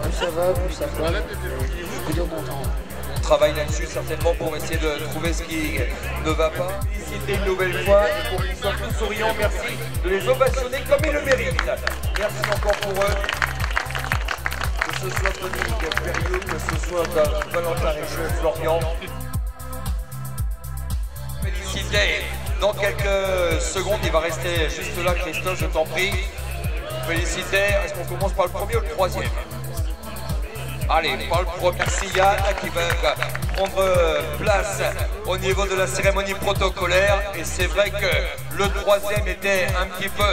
plus ça va, plus ça va. Je suis bien content. On travaille là-dessus certainement pour essayer de trouver ce qui ne va pas. Féliciter une nouvelle fois et pour qu'ils soient tous souriants, merci de les ovationner comme ils le méritent. Merci encore pour eux. Que ce soit Tony Perriot, que ce soit Valentin Richeux, Florian. Féliciter. Dans quelques secondes, il va rester juste là, Christophe, je t'en prie. Féliciter. Est-ce qu'on commence par le premier ou le troisième? Allez, par le premier, merci Yann qui va prendre place au niveau de la cérémonie protocolaire. Et c'est vrai que le troisième était un petit peu,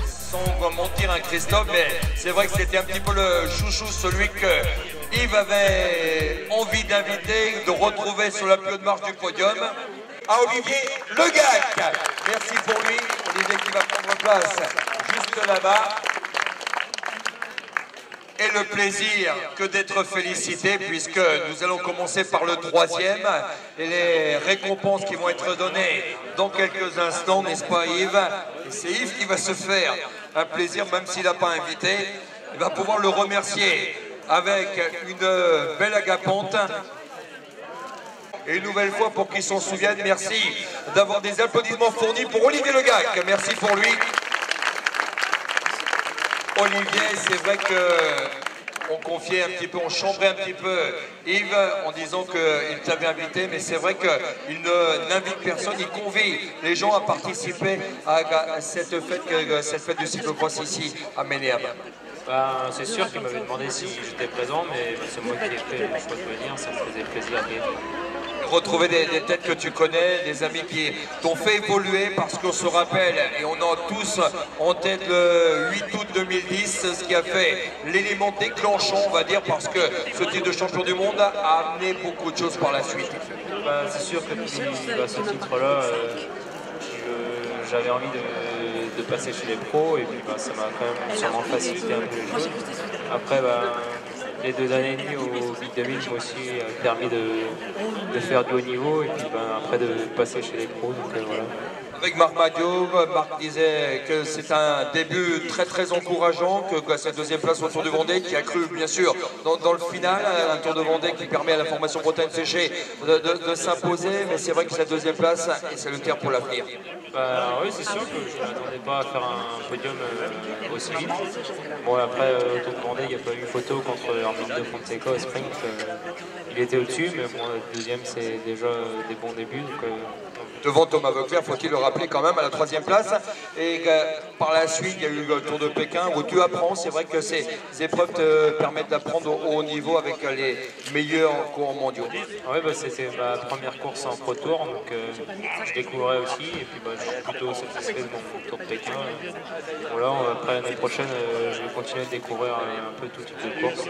sans mentir un Christophe, mais c'est vrai que c'était un petit peu le chouchou, celui que Yves avait envie d'inviter, de retrouver sur la plus haute marche du podium, à Olivier Legac. Merci pour lui, Olivier qui va prendre place juste là-bas. Et le plaisir que d'être félicité, puisque nous allons commencer par le troisième et les récompenses qui vont être données dans quelques instants, n'est-ce pas Yves? Et c'est Yves qui va se faire un plaisir, même s'il n'a pas invité, il va pouvoir le remercier avec une belle agapante. Et une nouvelle fois, pour qu'ils s'en souviennent, merci d'avoir des applaudissements fournis pour Olivier Legac. Merci pour lui. Olivier, c'est vrai qu'on confiait un petit peu, on chambrait un petit peu Yves en disant qu'il t'avait invité, mais c'est vrai qu'il n'invite personne, il convie les gens à participer à cette fête du cyclocross ici à Ménéam. C'est sûr qu'il m'avait demandé si j'étais présent, mais c'est moi qui ai fait le choix de venir, ça me faisait plaisir. Retrouver des têtes que tu connais, des amis qui t'ont fait évoluer, parce qu'on se rappelle, et on a tous en tête le 8 août 2010, ce qui a fait l'élément déclenchant, on va dire, parce que ce titre de champion du monde a amené beaucoup de choses par la suite. C'est sûr que depuis ce titre-là, j'avais envie de passer chez les pros, et puis ça m'a quand même sûrement facilité un peu les choses. Après, les 2 années et demie au Big 2000 m'ont aussi permis de faire du haut niveau, et puis après de passer chez les pros, donc voilà. Avec Marc Madio, Marc disait que c'est un début très encourageant, que cette deuxième place au Tour du Vendée, qui a cru bien sûr dans le final, un Tour de Vendée qui permet à la formation Bretagne Séché de s'imposer, mais c'est vrai que cette deuxième place est salutaire pour l'avenir. Oui, c'est sûr que je ne m'attendais pas à faire un podium aussi vite. Bon, après, au Tour de Vendée, il n'y a pas eu photo contre Armin de Fonseca au sprint. Il était au-dessus, mais bon, le deuxième, c'est déjà des bons débuts. Donc, devant Thomas Voeckler, faut-il le rappeler quand même, à la 3e place. Et par la suite, il y a eu le Tour de Pékin où tu apprends. C'est vrai que ces épreuves te permettent d'apprendre au haut niveau avec les meilleurs coureurs mondiaux. Oui, c'était ma première course en Pro Tour, donc je découvrais aussi. Et puis je suis plutôt satisfait de mon Tour de Pékin. Voilà, après l'année prochaine, je vais continuer de découvrir un peu tout type de course.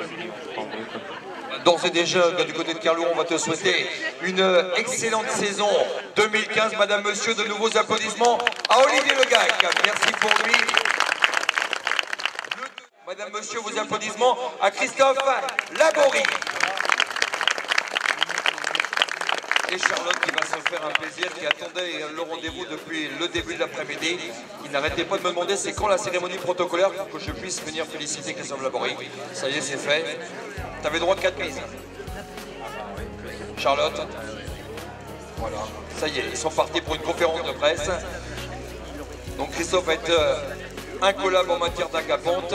D'ores et déjà, du côté de Carlo, on va te souhaiter une excellente saison 2015. Madame, monsieur, de nouveaux applaudissements à Olivier Legac. Merci pour lui. Madame, monsieur, vos applaudissements à Christophe Laborie. Et Charlotte qui va se faire un plaisir, qui attendait le rendez-vous depuis le début de l'après-midi. Il n'arrêtait pas de me demander c'est quand la cérémonie protocolaire pour que je puisse venir féliciter Christophe Laborie. Ça y est, c'est fait. Tu avais droit de 4 mises. Charlotte. Voilà. Ça y est, ils sont partis pour une conférence de presse. Donc Christophe va être incollable en matière d'agapante.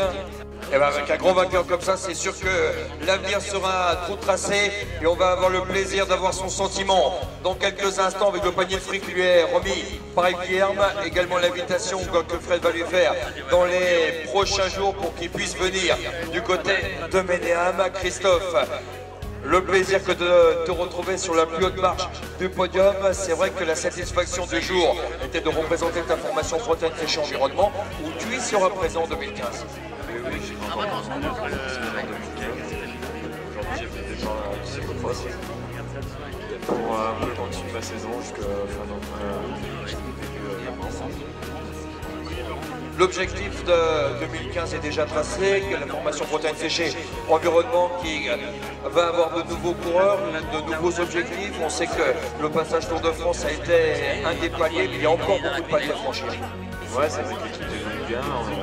Et avec un grand vainqueur comme ça, c'est sûr que l'avenir sera tout tracé et on va avoir le plaisir d'avoir son sentiment dans quelques instants avec le panier de fruits qui lui est remis par Guilherme. Également l'invitation que Fred va lui faire dans les prochains jours pour qu'il puisse venir du côté de Ménéam. Christophe, le plaisir que de te retrouver sur la plus haute marche du podium. C'est vrai que la satisfaction du jour était de représenter ta formation Bretagne Séché Environnement où tu y seras présent en 2015. Oui, j'ai pas encore en 2015. Aujourd'hui, j'ai fait déjà du cyclocross pour un peu continuer ma saison jusqu'à fin d'année. L'objectif de 2015 est déjà tracé, que la formation Bretagne Séché Environnement qui va avoir de nouveaux coureurs, de nouveaux objectifs. On sait que le passage Tour de France a été un des paliers, mais il y a encore beaucoup de paliers à franchir. Ouais, c'est vrai que l'équipe bien,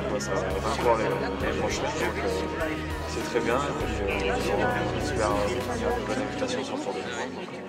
on passe à 20 cours l'année prochaine, donc c'est très bien. Et puis, on espère une bonne invitation sur le Tour du Monde.